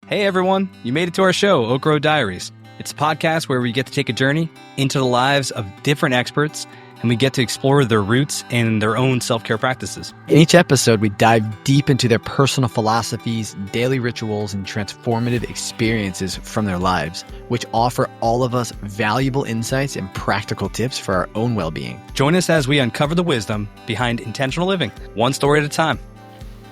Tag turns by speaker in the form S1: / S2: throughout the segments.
S1: Hey everyone, you made it to our show, Oak Road Diaries. It's a podcast where we get to take a journey into the lives of different experts and we get to explore their roots and their own self-care practices.
S2: In each episode, we dive deep into their personal philosophies, daily rituals, and transformative experiences from their lives, which offer all of us valuable insights and practical tips for our own well-being.
S1: Join us as we uncover the wisdom behind intentional living, one story at a time.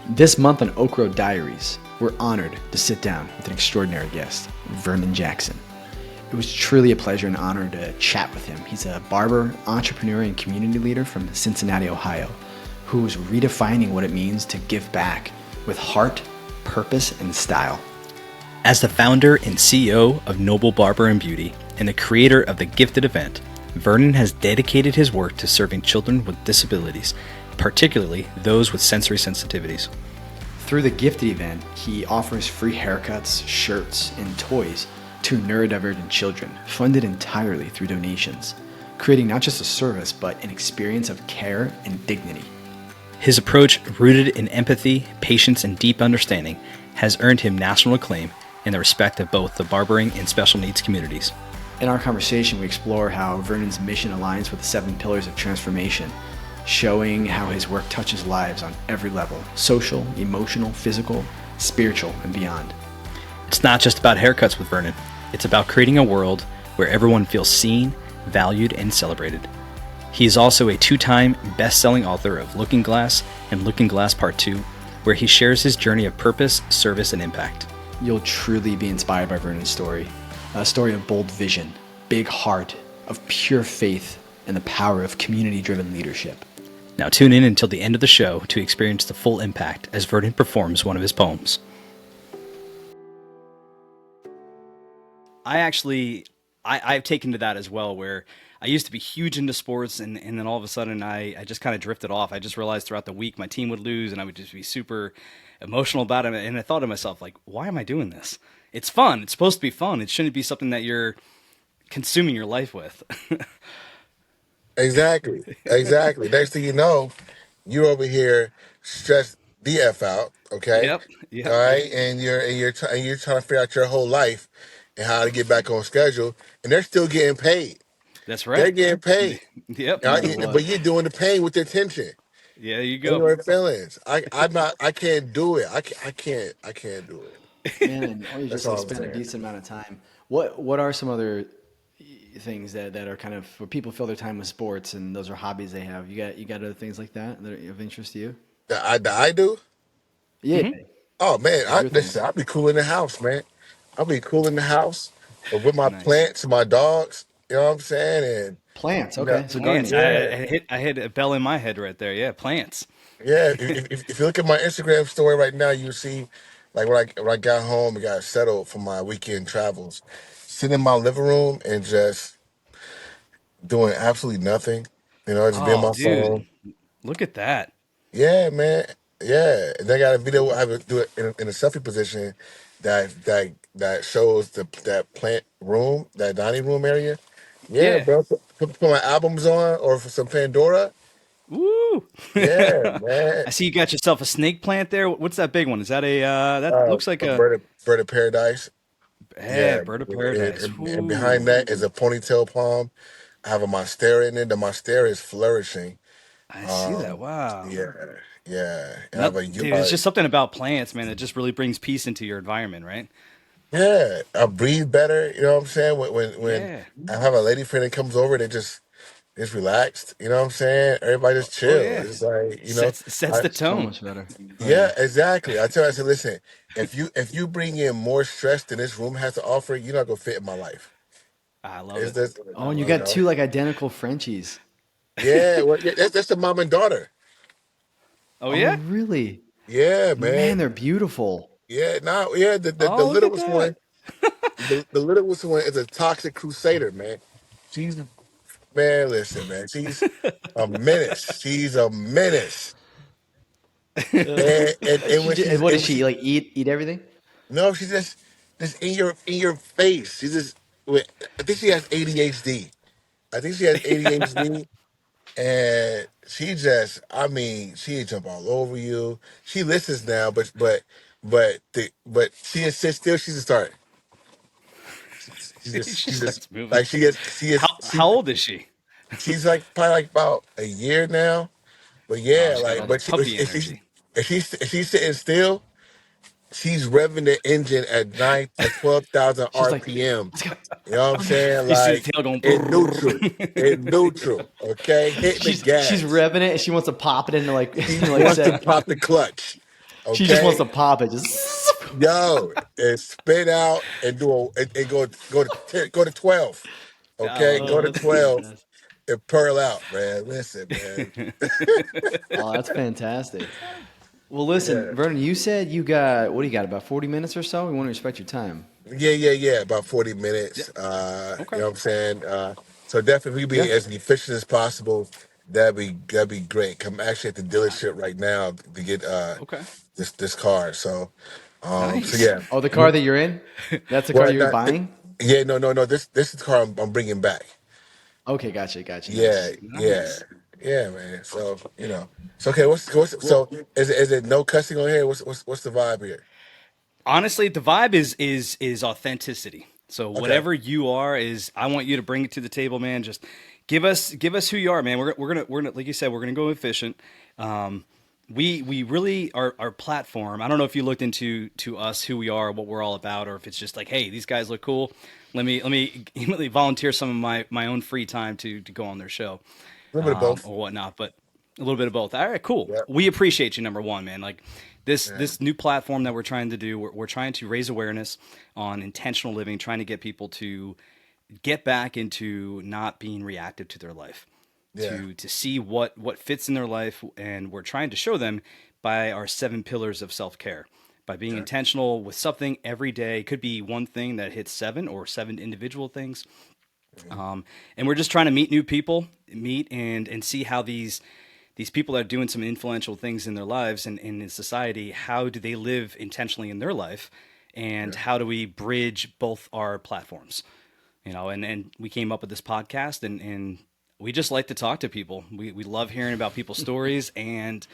S2: This month on Oak Road Diaries, we're honored to sit down with an extraordinary guest, Vernon Jackson. It was truly a pleasure and honor to chat with him. He's a barber, entrepreneur, and community leader from Cincinnati, Ohio, who's redefining what it means to give back with heart, purpose, and style.
S1: As the founder and CEO of Noble Barber and Beauty and the creator of the Gifted event, Vernon has dedicated his work to serving children with disabilities, particularly those with sensory sensitivities.
S2: Through the Gifted event, he offers free haircuts, shirts, and toys to neurodivergent children, funded entirely through donations, creating not just a service, but an experience of care and dignity.
S1: His approach, rooted in empathy, patience, and deep understanding, has earned him national acclaim and the respect of both the barbering and special needs communities.
S2: In our conversation, we explore how Vernon's mission aligns with the 7 pillars of transformation, showing how his work touches lives on every level: social, emotional, physical, spiritual, and beyond.
S1: It's not just about haircuts with Vernon. It's about creating a world where everyone feels seen, valued, and celebrated. He is also a 2-time best-selling author of Looking Glass and Looking Glass Part 2, where he shares his journey of purpose, service, and impact.
S2: You'll truly be inspired by Vernon's story, a story of bold vision, big heart, of pure faith, and the power of community-driven leadership.
S1: Now tune in until the end of the show to experience the full impact as Vernon performs one of his poems. I've taken to that as well, where I used to be huge into sports and then all of a sudden I just kind of drifted off. I just realized throughout the week my team would lose and I would just be super emotional about it. And I thought to myself, like, why am I doing this? It's fun. It's supposed to be fun. It shouldn't be something that you're consuming your life with.
S3: Exactly. Exactly. Next thing you know, you're over here stressed the f out. Okay.
S1: Yep.
S3: All
S1: Yep.
S3: right, and you're trying to figure out your whole life and how to get back on schedule, and they're still getting paid.
S1: That's
S3: They're
S1: right.
S3: getting paid.
S1: Yep.
S3: All
S2: No matter
S3: right, but
S2: what.
S3: you're doing the pain with the attention
S1: Yeah, you
S3: and
S1: go.
S3: your feelings. I can't do it. I can't do it.
S2: Man, and all you
S3: That's
S2: just like
S3: all I'm
S2: spend a
S3: saying.
S2: decent amount of time. What are some other things that are kind of where people fill their time with sports and those are hobbies they have? You got other things like that are of interest to you?
S3: That I do.
S2: Yeah,
S1: Hmm.
S3: Oh man,
S2: your things.
S3: I'll be cool in the house, man. I'll be cool in the house with my
S1: Nice.
S3: plants and my dogs. You know what I'm saying? And
S2: Plants,
S3: you know,
S2: okay. So
S1: Plants.
S2: gardening.
S3: yeah,
S1: I hit a bell in my head right there. Yeah, plants.
S3: yeah. If you look at my Instagram story right now, you see like when I got home and got settled for my weekend travels, sitting in my living room and just doing absolutely nothing. Just being on
S1: Oh,
S3: my
S1: dude,
S3: phone.
S1: look at that.
S3: Yeah, man. Yeah. And then I got a video I have to do it in a selfie position that shows that plant room, that dining room area. Yeah,
S1: Yeah.
S3: bro. Put my albums on or for some Pandora.
S1: Woo.
S3: Yeah, man.
S1: I see you got yourself a snake plant there. What's that big one? Is that that looks like
S3: A
S1: a,
S3: bird of paradise.
S1: hey,
S3: Yeah.
S1: bird of
S3: And,
S1: paradise.
S3: and, and behind
S1: Woo.
S3: that is a ponytail palm. I have a monstera in it. The monstera is flourishing.
S1: I see that.
S3: Um,
S1: Wow.
S3: yeah, yeah. And I
S1: No,
S3: have
S1: dude, it's just something about plants, man, that just really brings peace into your environment, right?
S3: yeah, I breathe better. You know what I'm saying? When
S1: Yeah.
S3: I have a lady friend that comes over, they just relaxed. You know what I'm saying? Everybody just
S1: Oh
S3: chill.
S1: yeah.
S3: It's like
S1: Sets
S3: I
S1: the
S2: So
S1: tone.
S2: much better. Oh
S3: yeah,
S2: yeah.
S3: exactly. I said, listen, if you bring in more stress than this room has to offer, you're not gonna fit in my life.
S1: I love
S3: It's
S1: it.
S3: just
S2: Oh,
S1: I
S2: and you
S1: love
S3: you
S2: got
S1: it.
S3: know,
S2: two like identical Frenchies.
S3: yeah. Well, yeah, that's the mom and daughter.
S1: Oh
S2: Oh,
S1: yeah.
S2: really?
S3: Yeah,
S2: Man,
S3: man.
S2: they're beautiful.
S3: Yeah, no, yeah. The
S1: Oh, look at
S3: littlest
S1: that.
S3: one, the littlest one is a toxic crusader, man. She's Man, listen, man. She's a menace. She's a menace. And
S2: She
S3: when
S2: just,
S3: she's
S2: what
S3: and
S2: does
S3: when
S2: she
S3: she
S2: like eat everything?
S3: no, she's just in your face. She's just I think she has ADHD. I think she has ADHD, and she just, I mean, she jump all over you. She listens now, but but she insists still she's a start.
S1: She
S3: She's just
S1: starts moving.
S3: like
S1: How old is she?
S3: she's like probably like about a year now. But
S1: Oh,
S3: yeah,
S1: she's got
S3: like
S1: all the
S3: but
S1: puppy energy.
S3: if she's sitting still, she's revving the engine at 12,000
S2: She's like,
S3: RPM.
S2: let's go.
S3: You know what I'm saying?
S1: You see the
S3: Like
S1: tail going.
S3: in neutral, in
S1: Brrrr.
S3: neutral. Okay, hitting the
S2: She's
S3: gas.
S2: revving it and she wants to pop it into like
S3: She
S2: into like
S3: wants to
S2: set.
S3: pop the clutch.
S2: She just wants
S3: Okay,
S2: to pop it. Just
S3: yo, and spin out and and go to 12.
S1: I
S3: Okay,
S1: love
S3: go
S1: it.
S2: oh,
S3: to
S2: that's
S3: 12
S2: fantastic.
S3: and pearl out, man. Listen, man.
S2: Oh, that's fantastic. Well,
S3: Yeah.
S2: listen, Vernon, you said you got what do you got? About 40 minutes or so. We want to respect your time.
S3: Yeah. About 40
S1: Yeah.
S3: minutes. You
S1: Okay.
S3: know what I'm saying? So definitely we
S2: Yeah.
S3: be as efficient as possible. That'd be great. I'm actually at the dealership right now to get
S1: Okay.
S3: this car. So
S1: Nice.
S3: yeah.
S2: Oh, the car
S3: Mhm.
S2: that you're in? That's the car
S3: Well,
S2: you're
S3: not
S2: buying?
S3: yeah, no. This is the car I'm bringing back.
S2: Okay, gotcha.
S3: Yeah,
S2: Nice.
S3: yeah,
S1: Nice.
S3: yeah, man. So so okay. What's
S1: Well,
S3: so is it no cussing on here? What's the vibe here?
S1: honestly, the vibe is authenticity. So
S3: Okay.
S1: whatever you are is I want you to bring it to the table, man. Just give us who you are, man. We're gonna like you said, we're gonna go efficient. Um, we really our platform. I don't know if you looked into to us who we are, what we're all about, or if it's just like, hey, these guys look cool. Let me volunteer some of my own free time to go on their show,
S3: A little bit of both.
S1: or whatnot. But a little bit of both. All right, cool.
S3: Yeah.
S1: We appreciate you, number one, man. Like
S3: Yeah.
S1: this new platform that we're trying to do, we're trying to raise awareness on intentional living, trying to get people to get back into not being reactive to their life,
S3: Yeah.
S1: to see what fits in their life, and we're trying to show them by our 7 pillars of self care. By being
S3: Okay.
S1: intentional with something every day, it could be one thing that hits seven or seven individual things,
S3: Mhm.
S1: and we're just trying to meet new people, meet and see how these people that are doing some influential things in their lives and in society, how do they live intentionally in their life, and
S3: Yeah.
S1: how do we bridge both our platforms? And we came up with this podcast, and we just like to talk to people. We love hearing about people's stories, and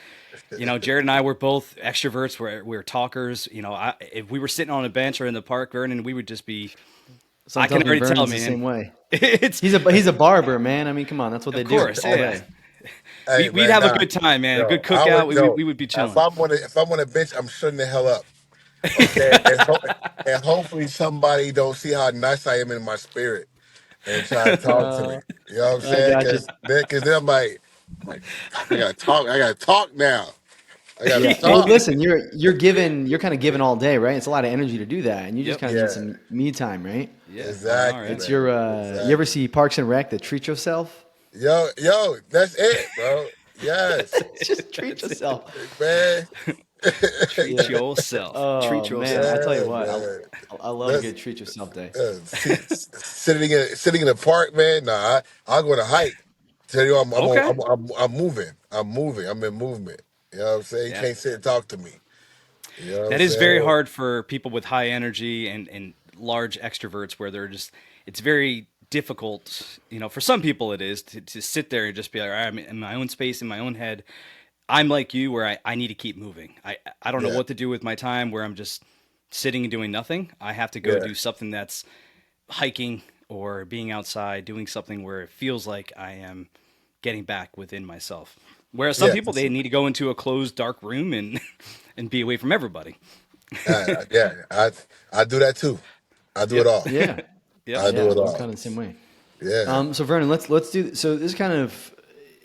S1: Jared and I were both extroverts. We're talkers. If we were sitting on a bench or in the park, Vernon, we would just be. I
S2: Someone
S1: can
S2: tells me
S1: already tell,
S2: Vernon's the
S1: man.
S2: same way.
S1: It's
S2: He's a barber, man. I mean, come on, that's what
S1: of
S2: they do
S1: course,
S2: all
S1: yeah.
S2: day.
S3: Hey
S1: We'd
S3: man,
S1: have a
S3: nah,
S1: good time, man. A good
S3: yo, I
S1: cookout.
S3: would
S1: We, we,
S3: yo.
S1: we would be
S3: If
S1: chilling.
S3: I'm on a bench, I'm shutting the hell up. Okay, and hopefully somebody don't see how nice I am in my spirit and try to talk to me.
S2: Uh,
S3: You know what I'm
S2: I
S3: saying?
S2: got you.
S3: Because then I'm like, I gotta talk. I gotta talk now. I gotta
S2: Yeah. Well,
S3: talk.
S2: listen, you're kind of giving all day, right? It's a lot of energy to do that, and you just
S1: Yep.
S2: kind of need
S3: Yeah,
S2: some me time, right?
S1: Yeah. I know,
S3: exactly,
S1: right?
S2: It's
S3: man.
S2: your. You ever
S3: Exactly.
S2: see Parks and Rec? The treat yourself.
S3: Yo, that's it, bro. Yes,
S2: Just treat
S1: That's it.
S2: yourself.
S3: man.
S1: Treat
S2: Yeah.
S1: yourself.
S2: Oh
S1: Treat
S2: man, I
S1: yourself.
S2: tell you
S3: Yeah,
S2: what,
S3: man.
S2: I love a
S3: Let's
S2: good treat yourself day.
S3: sitting in the park, man. Nah, I'll go on a hike. Tell you,
S1: Okay.
S3: I'm moving. I'm moving. I'm in movement. You know what I'm saying? You
S1: Yeah.
S3: can't sit and talk to me. You know what I'm
S1: That is very
S3: saying?
S1: hard for people with high energy and large extroverts where they're just, it's very difficult. For some people it is to sit there and just be like, all right, I'm in my own space, in my own head. I'm like you where I need to keep moving. I don't know
S3: Yeah,
S1: what to do with my time where I'm just sitting and doing nothing. I have to go
S3: yeah,
S1: do something that's hiking or being outside, doing something where it feels like I am getting back within myself. Whereas some
S3: yeah.
S1: people they need to go into a closed dark room and and be away from everybody.
S3: Yeah. I do that too. I do it
S1: Yep.
S3: all.
S2: Yeah,
S1: Yep.
S3: I do
S2: yeah,
S3: it
S2: I'm
S3: all.
S2: kind of the same way.
S3: Yeah.
S2: So Vernon, let's do so. This is kind of,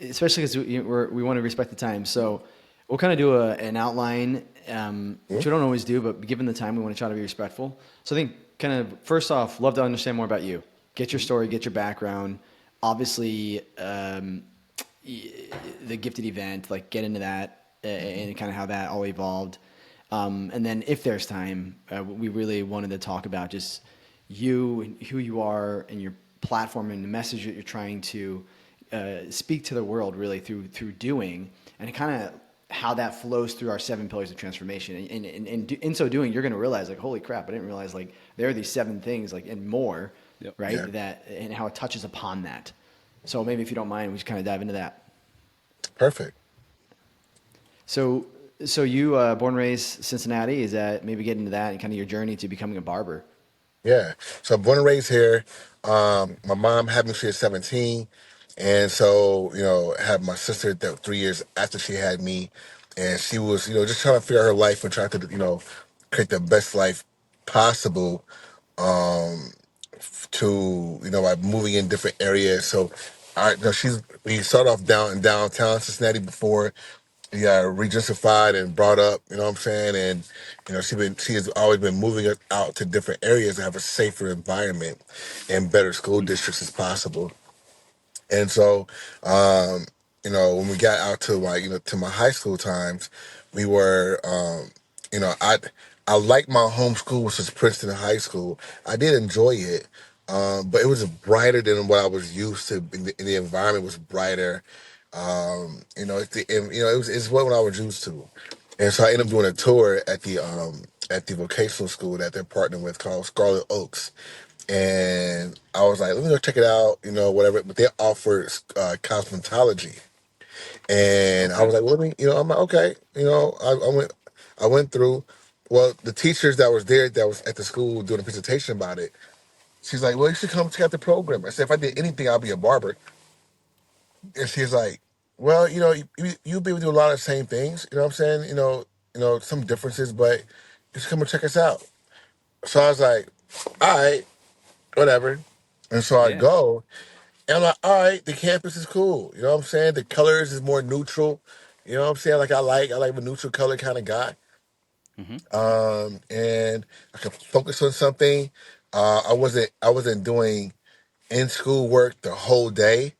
S2: especially because we want to respect the time. So we'll kind of do an outline, which
S3: Mhm.
S2: we don't always do, but given the time, we want to try to be respectful. So I think kind of first off, love to understand more about you. Get your story, get your background. Obviously, the gifted event, like get into that and kind of how that all evolved. And then if there's time, we really wanted to talk about just you and who you are and your platform and the message that you're trying to speak to the world really through doing, and kind of how that flows through our 7 pillars of transformation. In so doing, you're going to realize like, holy crap, I didn't realize like there are these 7 things like and more,
S1: Yep.
S3: Yeah.
S2: right? That and how it touches upon that. So maybe if you don't mind, we just kind of dive into that.
S3: Perfect.
S2: So So you born and raised Cincinnati? Is that maybe get into that and kind of your journey to becoming a barber?
S3: Yeah. So born and raised here. My mom had me when she was 17. And so, had my sister that 3 years after she had me. And she was, just trying to figure out her life and trying to, create the best life possible to, by moving in different areas. So we started off downtown Cincinnati before yeah, regentrified and brought up, you know what I'm saying? And, she has always been moving us out to different areas to have a safer environment and better school districts as possible. And so, um, when we got out to to my high school times, we were, you know, I, I liked my home school, which was Princeton High School. I did enjoy it. But it was brighter than what I was used to. The environment was brighter. It's what I was used to. And so I ended up doing a tour at the vocational school that they're partnering with called Scarlet Oaks. And I was like, let me go check it out, whatever. But they offered cosmetology, and I
S1: Okay.
S3: was like, well, let me, I'm like, okay, I went through. Well, the teachers that was there, that was at the school doing a presentation about it, she's like, well, you should come check out the program. I said, if I did anything, I'll be a barber. And she's like, well, you'll be able to do a lot of the same things. You know what I'm saying? Some differences, but you should come and check us out. So I was like, all right, whatever. And so I
S1: Yeah.
S3: go, and I'm like, all right, the campus is cool. You know what I'm saying? The colors is more neutral. You know what I'm saying? Like I like a neutral color kind of guy.
S1: Hmm.
S3: And I could focus on something. I wasn't doing in school work the whole day.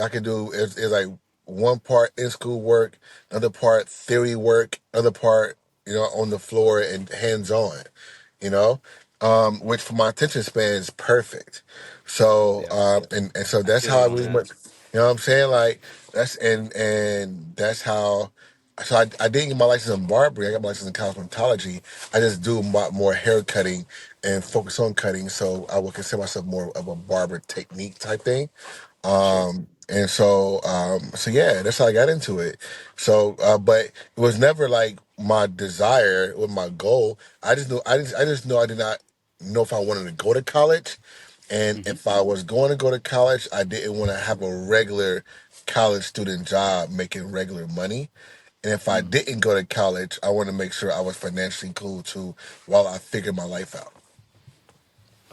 S3: I could do is like one part in school work, another part theory work, other part on the floor and hands on, which for my attention span is perfect. So
S1: Yeah.
S3: and so
S1: I
S3: that's
S1: feel
S3: how
S1: you
S3: I
S1: on
S3: really
S1: that.
S3: went. You know what I'm saying? Like and that's how. So I didn't get my license in barbering. I got my license in cosmetology. I just do more hair cutting and focus on cutting. So I would consider myself more of a barber technique type thing.
S1: Sure.
S3: So yeah, that's how I got into it. So, but it was never like my desire or my goal. I just know I did not know if I wanted to go to college. And
S1: Hmm.
S3: if I was going to go to college, I didn't want to have a regular college student job making regular money. And if I didn't go to college, I want to make sure I was financially cool too while I figured my life out.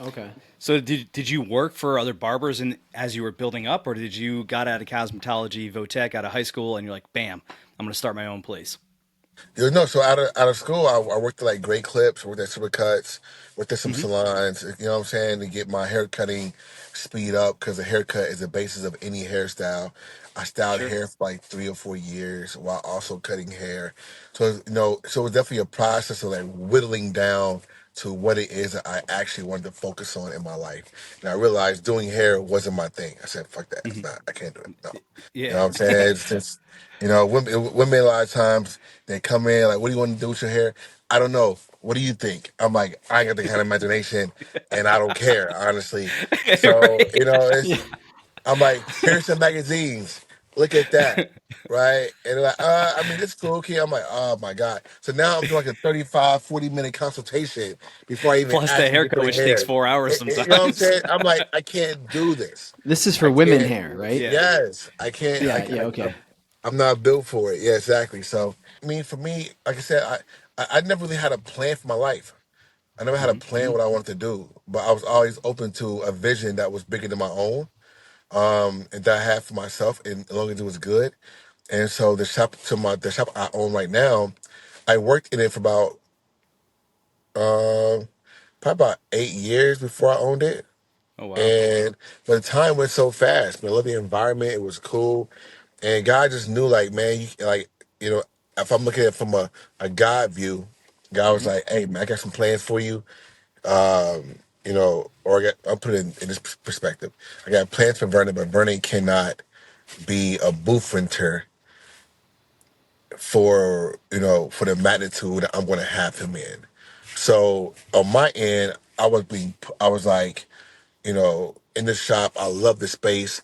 S2: Okay.
S1: So did you work for other barbers as you were building up, or did you got out of cosmetology, Votech out of high school, and you're like, bam, I'm gonna start my own place?
S3: No, so out of school, I worked at like Great Clips, worked at Supercuts, worked at some
S1: Hmm.
S3: salons. You know what I'm saying, to get my hair cutting speed up because a haircut is the basis of any hairstyle. I styled
S1: Sure.
S3: hair for like 3 or 4 years while also cutting hair. So it was definitely a process of like whittling down to what it is that I actually wanted to focus on in my life. And I realized doing hair wasn't my thing. I said, "Fuck that! It's
S1: Hmm.
S3: not. I can't do it. No." You know
S1: Yeah.
S3: what I'm saying? It's just women a lot of times they come in like, "What do you want to do with your hair?" I don't know. What do you think? I'm like, I ain't got the kind of imagination, and I don't care honestly. So
S1: Right.
S2: Yeah.
S3: I'm like, here's some magazines. Look at that. Right. And they're like, I mean, it's cool, kid. I'm like, oh my God. So now I'm doing like a 35, 40 minute consultation before I even
S1: Plus the
S3: ask them to
S1: haircut,
S3: put
S1: which takes
S3: hair.
S1: 4 hours
S3: You know what I'm
S1: sometimes.
S3: saying? I'm like, I can't do this.
S2: This is
S3: I
S2: for women
S3: can't.
S2: hair, right?
S1: Yeah.
S3: Yes, I can't.
S2: Yeah. Yeah. Okay.
S3: I'm not built for it. Yeah, exactly. So, I mean, for me, like I said, I never really had a plan for my life. I never had a
S1: Hmm.
S3: plan what I wanted to do, but I was always open to a vision that was bigger than my own, and that I had for myself, and as long as it was good. And so the shop I own right now, I worked in it for about uh, probably about 8 years before I owned it.
S1: Oh wow.
S3: And but the time went so fast. Man, I love the environment. It was cool, and God just knew, like, man, you know, if I'm looking at it from a God view, God was
S1: Hmm.
S3: like, hey, man, I got some plans for you. Or I'll put it in this perspective. I got plans for Vernon, but Vernon cannot be a booth renter for the magnitude that I'm going to have him in. So on my end, I was like, in the shop, I love the space.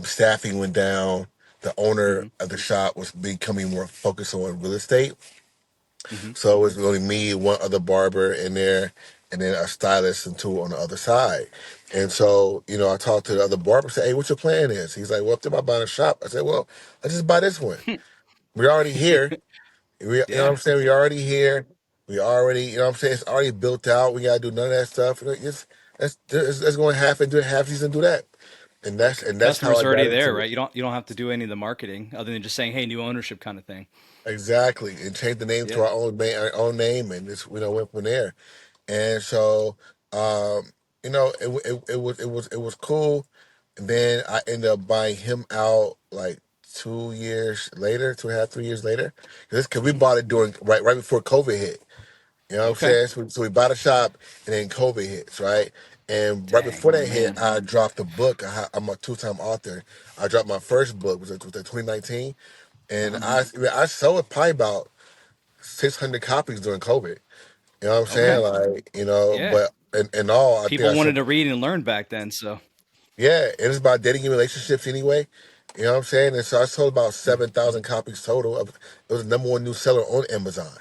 S3: Staffing went down. the owner
S1: Mm-hmm.
S3: of the shop was becoming more focused on real estate.
S1: Mm-hmm.
S3: So it was only me, one other barber in there, and then a stylist and two on the other side. And so, I talked to the other barber, said, "Hey, what's your plan is?" He's like, "Well, if they're about buying a shop," I said, "Well, let's just buy this one. We're already here. You know what
S1: Yeah.
S3: I'm saying? We already here. We already, you know what I'm saying? It's already built out. We gotta do none of that stuff. Let's go in half and do it half season, do that." And
S1: The
S3: that's how
S1: customer's
S3: I got
S1: already there,
S3: into
S1: right?
S3: it.
S1: You don't have to do any of the marketing other than just saying, "Hey, new ownership," kind of thing.
S3: Exactly. And change the name to
S1: Yeah.
S3: our own name, and just went from there. And so, um, it was cool. And then I ended up buying him out like 2 years later, 2.5, 3 years later. Because we
S1: Hmm.
S3: bought it during right before COVID hit. You know what I'm
S1: Okay.
S3: saying? So we bought a shop, and then COVID hits, right? And right
S1: Dang.
S3: before
S2: Oh
S3: that hit,
S2: man.
S3: I dropped a book. I'm a two-time author. I dropped my first book, was 2019, and
S2: Uh-huh.
S3: I sold probably about 600 copies during COVID. You know what I'm saying?
S1: Okay.
S3: Like,
S1: Yeah.
S3: but in all, I think
S1: People
S3: I
S1: wanted
S3: sold.
S1: to read and learn back then, so
S3: Yeah, and it's about dating and relationships anyway. You know what I'm saying? And so I sold about 7,000 copies total. It was the number one new seller on Amazon.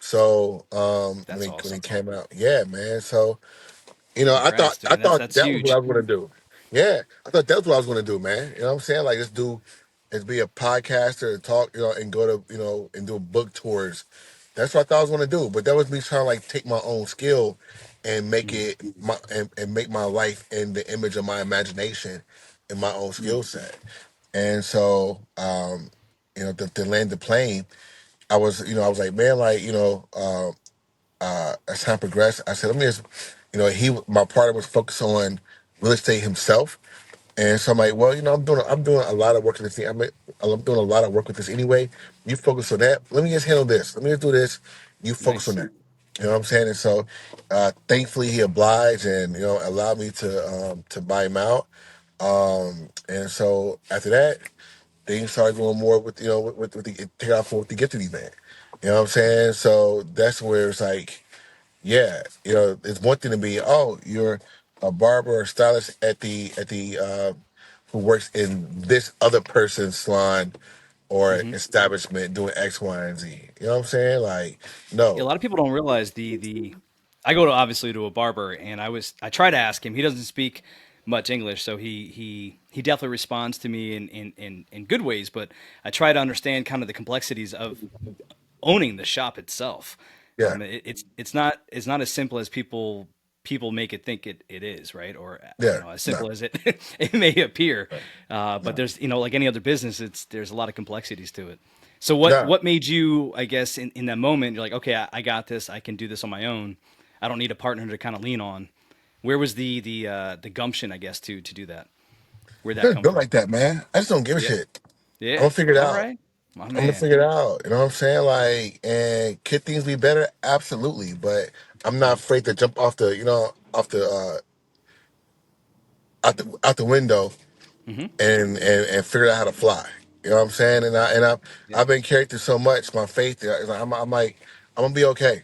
S3: So when
S1: that's
S3: when
S1: awesome.
S3: it came out, yeah, man. So I thought
S1: Congrats,
S3: I
S1: dude. That's
S3: thought
S1: that's
S3: that was what I
S1: huge.
S3: was gonna do. Yeah, I thought that was what I was gonna do, man. You know what I'm saying? Like, just do is be a podcaster and talk, and go to and do book tours. That's what I thought I was gonna do. But that was me trying to like take my own skill and make
S1: Mhm.
S3: it and make my life in the image of my imagination and my own
S2: Mm.
S3: skill set. And so, to land the plane, I was like, man, like, as time progressed, I said, let me just, my partner was focused on real estate himself. And so I'm like, well, I'm doing a lot of work in this thing. I'm doing a lot of work with this anyway. You focus on that. Let me just handle this. Let me just do this. You focus on
S1: Nice.
S3: that. You know what I'm saying? And so, thankfully, he obliged and allowed me to buy him out. And so after that, things started going more with with the take off with the gifted event. You know what I'm saying? So that's where it's like, yeah, it's one thing to be, oh, you're a barber or stylist who works in this other person's salon or
S1: Hmm.
S3: establishment doing X, Y, and Z. You know what I'm saying? Like,
S1: Yeah, a
S3: no,
S1: lot of people don't realize the. I go to obviously to a barber, and I try to ask him. He doesn't speak much English, so he definitely responds to me in good ways. But I try to understand kind of the complexities of owning the shop itself.
S3: yeah,
S1: It's not as simple as people make it think it is, right? Or
S3: yeah,
S1: as
S3: no,
S1: simple as it it may appear.
S3: no,
S1: But
S3: no,
S1: there's like any other business, there's a lot of complexities to it. So what
S3: no.
S1: what made you, I guess, in that moment, you're like, okay, I got this. I can do this on my own. I don't need a partner to kind of lean on. Where was the gumption, I guess, to do that? Where'd that
S3: Just
S1: come
S3: built
S1: from?
S3: like that, man. I just don't give a
S1: Yeah,
S3: shit. I'm
S1: yeah.
S3: gonna figure it
S1: All
S3: out.
S1: right, my
S3: I'm gonna
S1: man.
S3: figure it out. You know what I'm saying? Like, and could things be better? Absolutely. But I'm not
S1: Mhm.
S3: afraid to jump out the window
S1: Mhm.
S3: and figure out how to fly. You know what I'm saying?
S1: Yeah,
S3: I've been carried through so much. My faith, I'm like, I'm gonna be okay.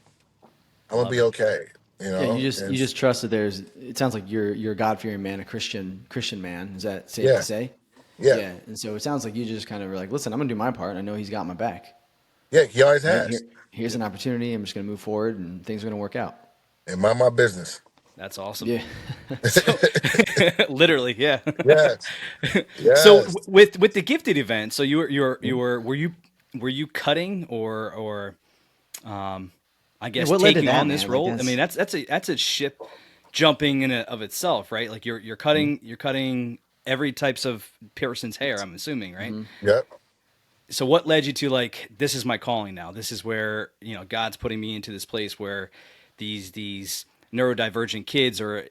S3: I'm gonna
S1: love
S3: be
S1: it.
S3: okay.
S2: Yeah, you
S3: And
S2: just trust that there's. It sounds like you're a God fearing man, a Christian man. Is that safe to
S3: yeah,
S2: say?
S3: yeah,
S2: Yeah, and so it sounds like you just kind of were like, listen, I'm gonna do my part. I know He's got my back.
S3: yeah. He always
S2: Right
S3: has.
S2: here, here's an opportunity. I'm just gonna move forward, and things are gonna work out.
S3: And mind my business.
S1: That's awesome.
S2: Yeah.
S1: So literally, yeah.
S3: Yes,
S1: So
S3: yes.
S1: with the gifted event, so were you cutting or I
S2: Yeah.
S1: guess
S2: What led to
S1: taking
S2: that,
S1: on this
S2: man? Like
S1: role? I mean,
S2: that's.
S1: that's a ship jumping in of itself, right? Like you're cutting every types of person's hair. I'm assuming, right?
S2: Mm-hmm.
S3: Yep.
S1: So what led you to like this is my calling now? This is where God's putting me into this place where these neurodivergent kids are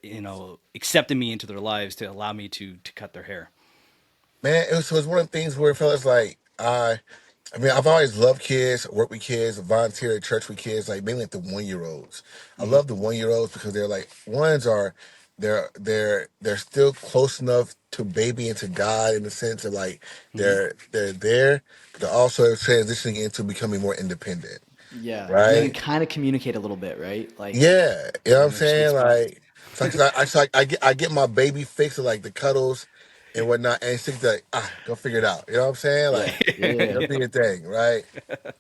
S1: accepting me into their lives to allow me to cut their hair.
S3: Man, it was one of the things where it felt like I mean, I've always loved kids, worked with kids, volunteer at church with kids, like mainly like the 1 year olds. I
S1: Hmm.
S3: love the 1 year olds because they're like ones are they're still close enough to baby and to God in the sense of like
S1: Hmm.
S3: they're there, but they're also transitioning into becoming more independent,
S2: Yeah, and they can
S3: right?
S2: kind of communicate a little bit, right? Like,
S3: Yeah, you know what
S1: They're
S3: I'm
S1: in their sweet
S3: saying?
S1: spot.
S3: Like, so I get my baby fix of like the cuddles, and whatnot, and think like, go figure it out. You know what I'm saying?
S2: Yeah,
S3: Like,
S2: yeah,
S3: go do your thing, right?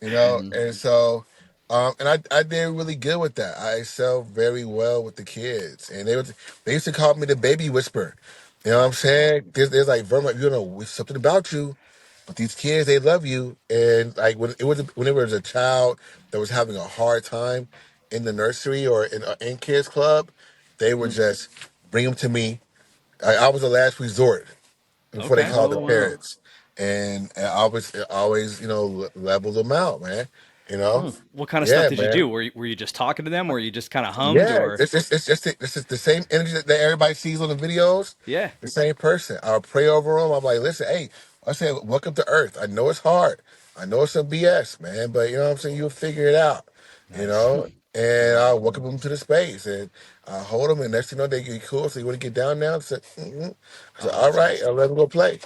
S2: hmm
S3: And so, and I did really good with that. I excelled very well with the kids, and they used to call me the baby whisperer. You know what I'm
S1: Nice.
S3: saying? There's like Vernon, something about you, but these kids, they love you. And like when it was a child that was having a hard time in the nursery or in kids club, they would just bring them to me. I was the last resort before they
S1: Okay.
S3: called the
S2: Oh wow.
S3: parents, and I always leveled them out, man. You know,
S1: What kind of stuff
S3: yeah,
S1: did you
S3: man.
S1: do? Were you just talking to them, or you just kind of hummed,
S3: Yeah,
S1: or
S3: it's just the same energy that everybody sees on the videos.
S1: yeah?
S3: The same person. I'll pray over them. I'm like, listen, hey, I say, welcome to Earth. I know it's hard. I know it's some BS, man, but you know what I'm saying. You'll figure it out, you
S1: Nice.
S3: know. And I'll welcome them to the space, and I hold them, and next thing you know, they get cool. So you want to get down now? I said, I said,
S1: Oh,
S3: all
S1: that's
S3: right, I'll
S1: awesome.
S3: let them go play.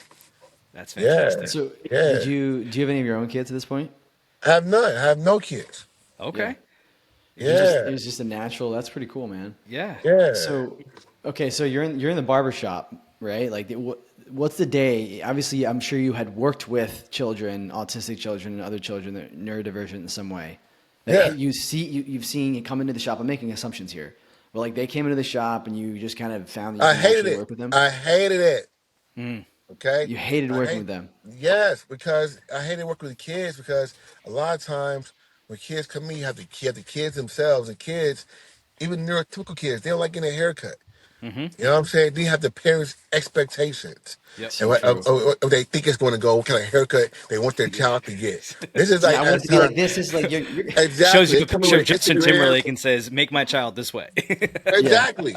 S1: That's
S3: Yeah,
S1: fantastic.
S2: So,
S3: yeah.
S2: do you have any of your own kids at this point?
S3: I have none. I have no kids.
S2: Yeah.
S1: Okay.
S3: Yeah,
S2: It was just a natural. That's pretty cool, man.
S1: Yeah.
S3: yeah,
S2: So, okay, so you're in the barber shop, right? Like, what's the day? Obviously, I'm sure you had worked with children, autistic children, and other children that are neurodivergent in some way. Like,
S3: yeah.
S2: you've seen it come into the shop. I'm making assumptions here, but like they came into the shop and you just kind of found that you
S3: I
S2: could
S3: hated
S2: naturally
S3: it.
S2: work with them.
S3: I hated it.
S1: Mm.
S3: Okay.
S2: You hated
S3: I
S2: working
S3: hate
S2: with them.
S3: yes, because I hated working with kids because a lot of times when kids come in, you have the kids themselves and kids, even neurotypical kids, they don't like getting a haircut.
S1: Mm-hmm.
S3: You know what I'm saying? Then you have the parents' expectations.
S1: Yep.
S3: And
S2: So true.
S3: what they think it's going to go, what kind of haircut they want their child to get. This is
S2: Yeah,
S3: like
S2: I
S3: at
S2: want
S3: a
S2: it to be
S3: time.
S2: like this. Is like you're
S1: Shows
S3: Exactly.
S1: you
S3: They
S1: a
S3: come in
S1: picture
S3: with
S1: of
S3: an
S1: Justin
S3: Instagram.
S1: Timberlake and says, "Make my child this way."
S2: yeah.
S3: Exactly.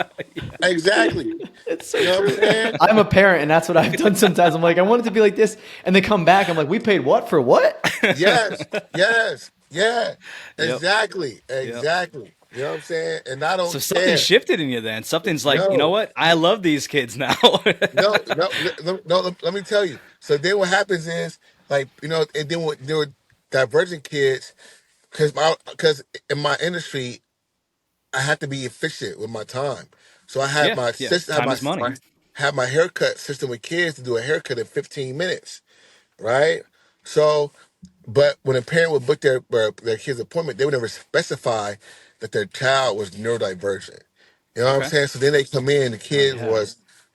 S3: Exactly.
S2: It's so
S3: You know what I'm
S2: true.
S3: saying?
S2: I'm a parent, and that's what I've done sometimes. I'm like, I want it to be like this, and they come back. I'm like, we paid what for what?
S3: Yes, yes, yeah,
S1: Yep.
S3: exactly,
S1: Yep.
S3: exactly. You know what I'm saying? And I
S1: So
S3: don't
S1: something
S3: care.
S1: shifted in you then. Something's like, you know
S3: No,
S1: what? I love these kids now.
S3: no. Let me tell you. So then what happens is, like, and then there were divergent kids because in my industry I had to be efficient with my time. So I had
S1: Yeah.
S3: my
S1: Yeah.
S3: system,
S1: Time is money.
S3: had my haircut system with kids to do a haircut in 15 minutes, right? So but when a parent would book their kid's appointment, they would never specify that their child was neurodivergent. You know what I'm
S1: Okay.
S3: saying? So then they come in, the
S2: Oh
S3: kid
S2: yeah,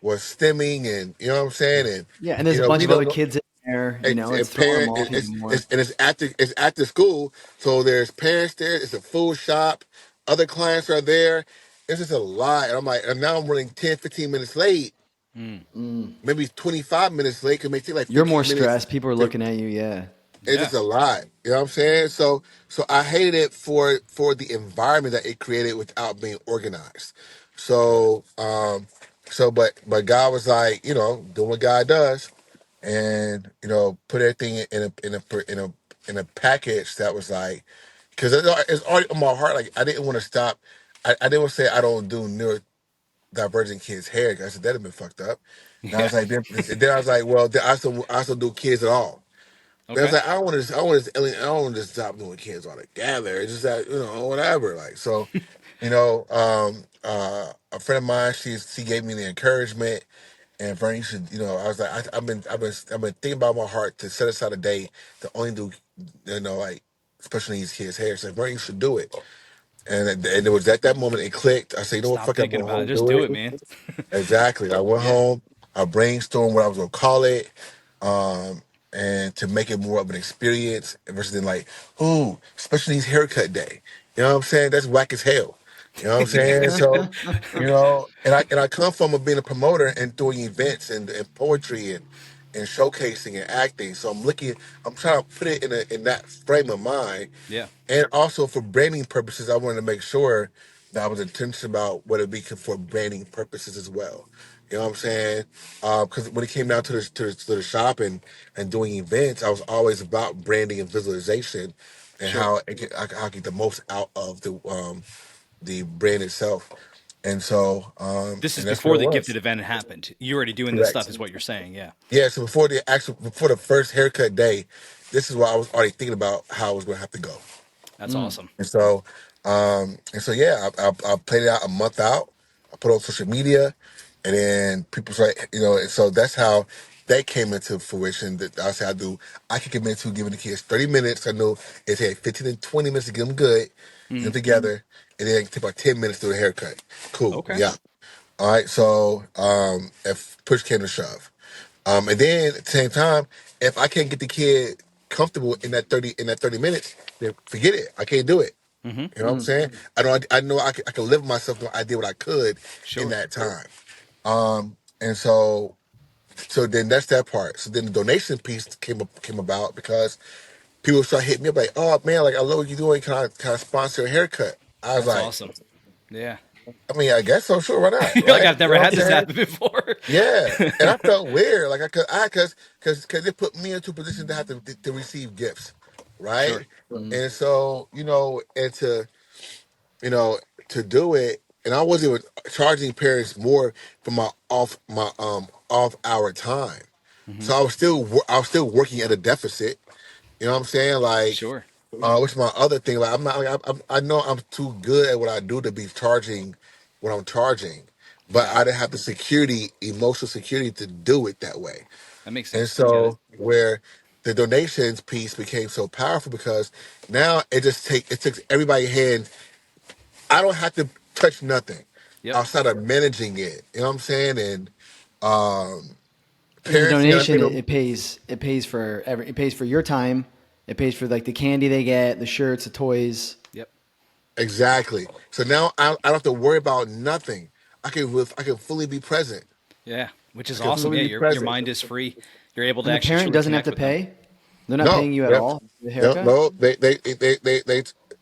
S3: was stimming, and you know what I'm saying, and
S2: yeah. And there's a bunch
S3: we
S2: of other
S3: don't know.
S2: kids in there.
S3: A
S2: It's throwing them
S3: parent,
S2: off even more.
S3: it's at the school, so there's parents there. It's a full shop. Other clients are there. It's just a lot, and I'm like, and now I'm running 10, 15 minutes late,
S1: Mm.
S3: maybe 25 minutes late. It may take like
S2: You're more
S3: 15 minutes
S2: stressed. People are looking at you. Yeah,
S3: it's
S1: Yeah.
S3: just a lot. You know what I'm saying? So I hated it for the environment that it created without being organized.
S1: Got it.
S3: But God was like, doing what God does, and put everything in a package that was like, because it's already on my heart. Like I didn't want to stop. I didn't want to say I don't do neurodivergent kids' hair. 'Cause I said that'd have been fucked up. And I
S1: Yeah.
S3: was like, then I was like, well, I also do kids at all. But I was
S1: Okay.
S3: like, I don't want to just stop doing kids altogether. It's just that, whatever. Like, so, a friend of mine, she gave me the encouragement, and Vernon, you should, I was like, I've been thinking about my heart to set aside a day to only do, like, especially these kids' hair. So, Vernon, you should do it. And it was at that moment it clicked. I said, you know what,
S1: Stop
S3: fuck it, I'm
S1: thinking
S3: going
S1: about it.
S3: home and
S1: Just
S3: do
S1: do
S3: it.
S1: it, man.
S3: Exactly. I went
S1: Yeah.
S3: home, I brainstormed what I was gonna call it, um, and to make it more of an experience versus than like, ooh, especially these haircut day. You know what I'm saying? That's whack as hell. You know what I'm saying? So, and I come from being a promoter and doing events and poetry and showcasing and acting. So I'm trying to put it in that frame of mind.
S1: Yeah.
S3: And also for branding purposes, I wanted to make sure that I was intentional about what it'd be for branding purposes as well. You know what I'm saying? Because when it came down to the shop and doing events, I was always about branding and visualization and
S1: Sure.
S3: how I get the most out of the brand itself. And so
S1: This is
S3: and that's what
S1: before
S3: it
S1: the
S3: was.
S1: gifted event happened. You're already doing this stuff,
S3: Correct.
S1: is what you're saying. Yeah.
S3: Yeah. So before the first haircut day, this is why I was already thinking about how I was going to have to go.
S1: That's awesome.
S3: And so yeah, I played it out a month out. I put it on social media, And then people start, and so that's how that came into fruition. That I say I can commit to giving the kids 30 minutes. I know it's 15 and 20 minutes to get them good, get them
S1: Mm.
S3: together, and then take about 10 minutes to do a haircut. Cool,
S1: Okay.
S3: yeah. All right, so if push came to shove, and then at the same time, if I can't get the kid comfortable in that 30 minutes, then forget it. I can't do it.
S1: Hmm.
S3: You know what I'm saying? I know I can live with myself. Know I did what I could in
S1: Sure.
S3: that time. And so then that's that part. So then the donation piece came about because people start hitting me up like, oh man, like I love what you're doing. Can I sponsor a haircut? I was
S1: That's
S3: like,
S1: awesome. Yeah.
S3: I mean, I guess so. Sure, why not?
S1: You're like,
S3: Right?
S1: I've
S3: You know
S1: never
S3: what I'm
S1: had this
S3: saying?
S1: happen before.
S3: Yeah. And I felt weird, like because it put me into a position to have to receive gifts,
S1: Sure.
S3: right? And so and you know, to do it, and I wasn't even charging parents more for my off hour time.
S1: Hmm.
S3: So I was still working at a deficit. You know what I'm saying? Like,
S1: Sure.
S3: which is my other thing. Like, I'm not like I know I'm too good at what I do to be charging what I'm charging, but
S1: Got
S3: I
S1: it.
S3: didn't have the security, emotional security to do it that way.
S1: That makes
S3: And
S1: sense. I get it.
S3: so where the donations piece became so powerful because now it takes everybody's hand. I don't have to touch nothing
S1: Yep.
S3: outside of managing it. You know what I'm saying? And um,
S2: And the
S3: parents,
S2: donation, it pays for your time. It pays for like the candy they get, the shirts, the toys.
S1: Yep.
S3: exactly. So now I don't have to worry about nothing. I can fully be present.
S1: Yeah. Which
S3: I
S1: is
S3: can
S1: awesome.
S3: fully
S1: Yeah.
S3: be
S1: Your
S3: present.
S1: mind is free. You're able to
S2: And the
S1: actually
S2: parent
S1: truly
S2: doesn't have
S1: connect
S2: to
S1: with them.
S2: pay. They're not
S3: No,
S2: paying you at
S3: yep,
S2: all for the
S3: yep,
S2: haircut.
S3: no. They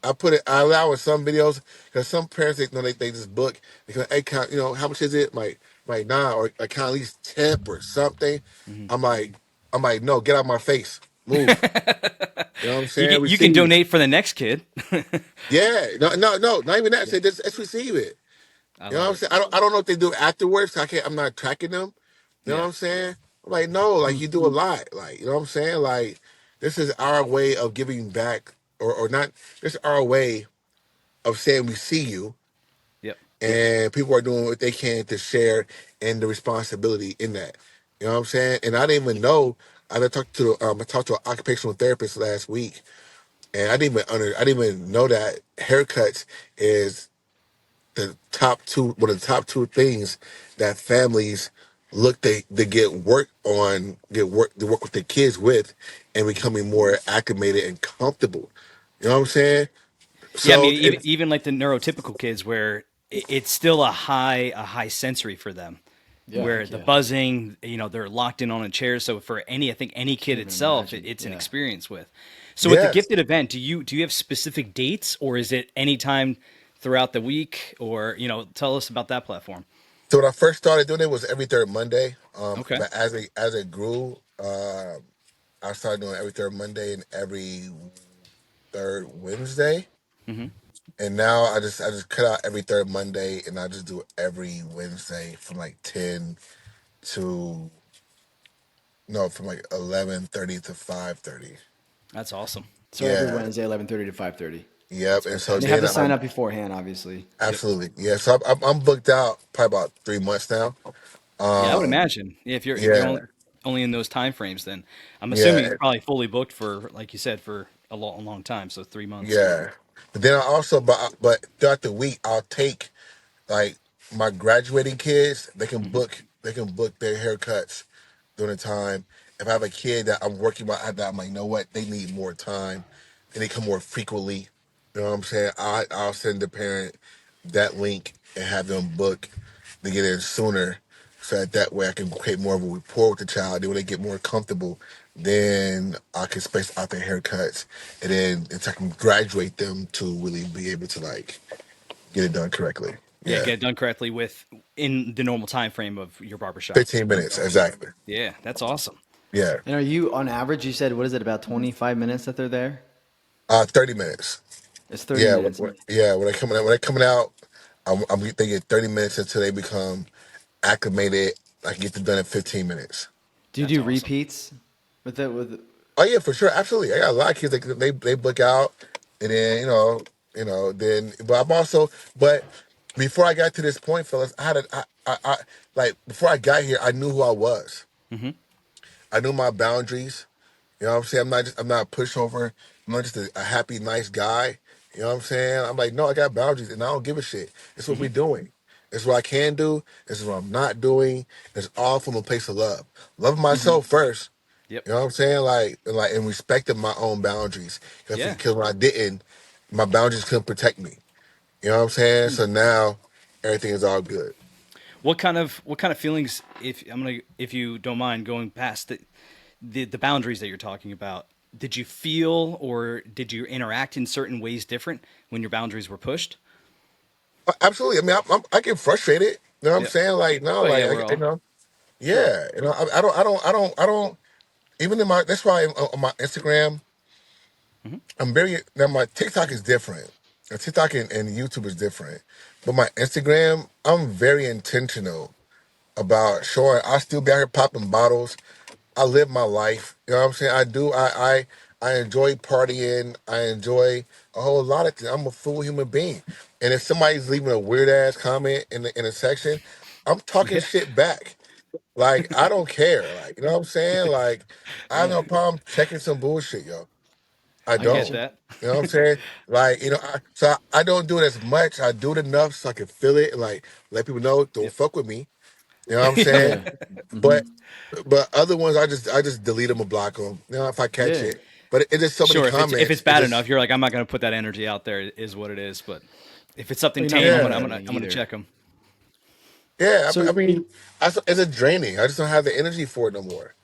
S3: I put it. I allow in some videos because some parents they just book because hey, how much is it? Like nah, or I count at least tip or something.
S1: Hmm.
S3: I'm like I'm like no, get out of my face, move. You know what I'm saying?
S1: You can
S3: Receive.
S1: donate for the next kid.
S3: Yeah, no, not even that. Say let's receive it.
S1: I
S3: You know what
S1: love
S3: I'm
S1: it.
S3: saying? I don't know what they do afterwards. I can't. I'm not tracking them. You know what
S1: Yeah.
S3: I'm saying? I'm like, no, like you do a lot. Like, you know what I'm saying? Like, this is our way of giving back, or not. This is our way of saying we see you,
S1: Yep.
S3: and people are doing what they can to share in the responsibility in that. You know what I'm saying? And I didn't even know. I talked to an occupational therapist last week, and I didn't even know that haircuts is one of the top two things that families look they get work on, to work with their kids with, and becoming more acclimated and comfortable. You know what I'm saying?
S1: Yeah, I
S3: So
S1: mean, even like the neurotypical kids, where it's still a high sensory for them,
S2: Yeah,
S1: where
S2: heck
S1: the
S2: yeah.
S1: buzzing, they're locked in on a chair. So for I think any kid
S2: Can't even
S1: itself,
S2: imagine.
S1: it's an
S2: Yeah.
S1: experience with. So with the
S3: yes.
S1: gifted event, do you have specific dates, or is it any time throughout the week, or tell us about that platform?
S3: So when I first started doing it was every third Monday.
S1: Okay.
S3: But as it grew, I started doing every third Monday and every third Wednesday.
S1: Hmm.
S3: And now I just cut out every third Monday and I just do every Wednesday from like 10 to no, from like 11:30 to 5:30.
S1: That's awesome.
S2: So every
S3: Yeah,
S2: Wednesday, 11:30 to 5:30.
S3: yep.
S1: That's
S3: And so
S2: And they have
S1: fantastic.
S2: to
S3: then
S2: sign
S3: I'm
S2: up beforehand, obviously.
S1: Yep.
S3: absolutely yeah. So I'm booked out probably about 3 months now.
S1: Yeah, I would
S3: Um,
S1: imagine. Yeah, if you're
S3: yeah,
S1: only in those time frames, then I'm assuming
S3: yeah,
S1: it's probably fully booked for, like you said, for a long time. So 3 months.
S3: yeah. But then I also but throughout the week I'll take like my graduating kids.
S1: Hmm.
S3: They can book their haircuts during the time. If I have a kid that I'm working with, I'm like, you know what, they need more time, and they come more frequently. You know what I'm saying? I'll send the parent that link and have them book to get in sooner, so that way I can create more of a rapport with the child. Then when they get more comfortable, then I can space out their haircuts, and then it's I can graduate them to really be able to like get it done correctly.
S1: Yeah,
S3: Yeah,
S1: get it done correctly in the normal time frame of your barbershop.
S3: 15 minutes exactly.
S1: Yeah, that's awesome.
S3: Yeah,
S2: And are you on average? You said what is it? About 25 minutes that they're there.
S3: 30 minutes.
S2: It's 30
S3: Yeah,
S2: minutes.
S3: yeah. When they coming out, they get 30 minutes until they become acclimated. I can get them done in 15 minutes.
S2: Do you
S1: That's
S2: do
S1: awesome.
S2: repeats with it? With
S3: Oh yeah, for sure, absolutely. I got a lot of kids. They book out, and then then. But I'm also but. before I got to this point, fellas, like before I got here, I knew who I was.
S1: Hmm.
S3: I knew my boundaries. You know what I'm saying? I'm not a pushover. I'm not just a happy, nice guy. You know what I'm saying? I'm like, no, I got boundaries and I don't give a shit. It's what
S1: Hmm.
S3: we doing. It's what I can do. This is what I'm not doing. It's all from a place of love. Loving
S1: Hmm.
S3: myself first.
S1: Yep.
S3: You know what I'm saying? And respecting my own boundaries.
S1: Yeah.
S3: Because when I didn't, my boundaries couldn't protect me. You know what I'm saying? So now everything is all good.
S1: What kind of feelings, if you don't mind going past the boundaries that you're talking about, did you feel or did you interact in certain ways different when your boundaries were pushed?
S3: Absolutely. I mean, I get frustrated. You know what I'm
S1: Yep.
S3: saying? Like, no,
S1: Well, yeah,
S3: like,
S1: we're all sure.
S3: yeah. I don't. Even in my, that's why on my Instagram,
S1: Hmm.
S3: now my TikTok is different. TikTok and YouTube is different. But my Instagram, I'm very intentional about showing I still be out here popping bottles. I live my life. You know what I'm saying? I do. I enjoy partying. I enjoy a whole lot of things. I'm a full human being. And if somebody's leaving a weird ass comment in a section, I'm talking
S1: Yeah.
S3: shit back. Like I don't care. Like you know what I'm saying? Like I have
S1: Yeah.
S3: no problem checking some bullshit, yo. I
S1: I get
S3: don't.
S1: that.
S3: You know what I'm saying? Like, I don't do it as much. I do it enough so I can feel it and like let people know don't
S1: Yep.
S3: fuck with me. You know what I'm saying?
S2: Yeah. Hmm.
S3: But other ones I just delete them or block them. If I catch
S2: Yeah.
S3: it. But it's just so many
S1: Sure, if it's
S3: comments. It
S1: bad enough,
S3: just
S1: you're like, I'm not going to put that energy out there. Is what it is. But if it's something
S2: Well, you're not
S1: tame, I'm gonna I'm
S2: manipulating
S1: gonna I'm gonna
S2: either.
S1: check them.
S3: yeah. I
S2: So,
S3: mean, it's a draining. I just don't have the energy for it no more.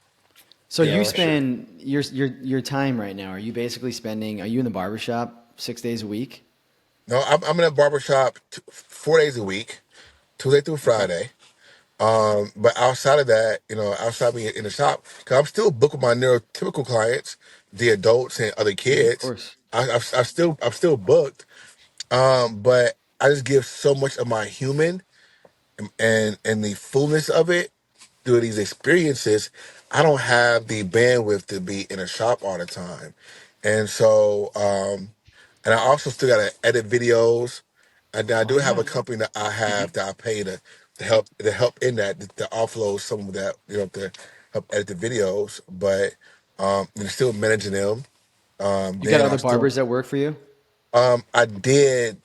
S2: so
S3: You
S1: Yeah,
S2: you
S1: for
S3: know.
S1: sure.
S2: spend your time right now. Are you basically spending? Are you in the barbershop 6 days a week?
S3: No, I'm in a barbershop 4 days a week, Tuesday through
S2: Okay.
S3: Friday. But outside of that, outside being in the shop, because I'm still booking my neurotypical clients, the adults and other
S2: Yeah, of
S3: kids.
S2: course.
S3: I'm still booked. But I just give so much of my human and the fullness of it through these experiences. I don't have the bandwidth to be in a shop all the time, and so and I also still got to edit videos. And I
S2: Oh
S3: do have a
S2: yeah.
S3: company that I
S1: Hmm.
S3: have that I pay to help in that to offload some of that to help edit the videos. But I'm still managing them.
S2: You got
S3: Then I
S2: other
S3: still
S2: barbers that work for you?
S3: I did.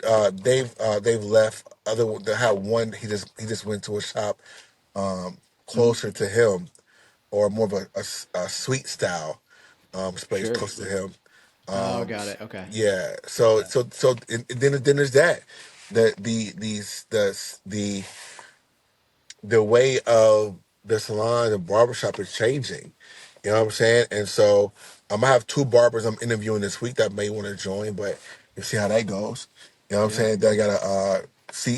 S3: They've left. They had one. He just went to a shop
S2: Hmm.
S3: closer to him, or more of a sweet style space
S2: Sure.
S3: closer to him.
S2: Oh,
S3: Um,
S2: got it. Okay.
S3: yeah.
S1: Got
S3: So
S1: that.
S3: then there's that. The way of the salon, the barbershop is changing. You know what I'm saying? And so I have two barbers I'm interviewing this week that may want to join, but you see how that goes. You know what I'm
S2: Yeah.
S3: saying? Then I gotta see.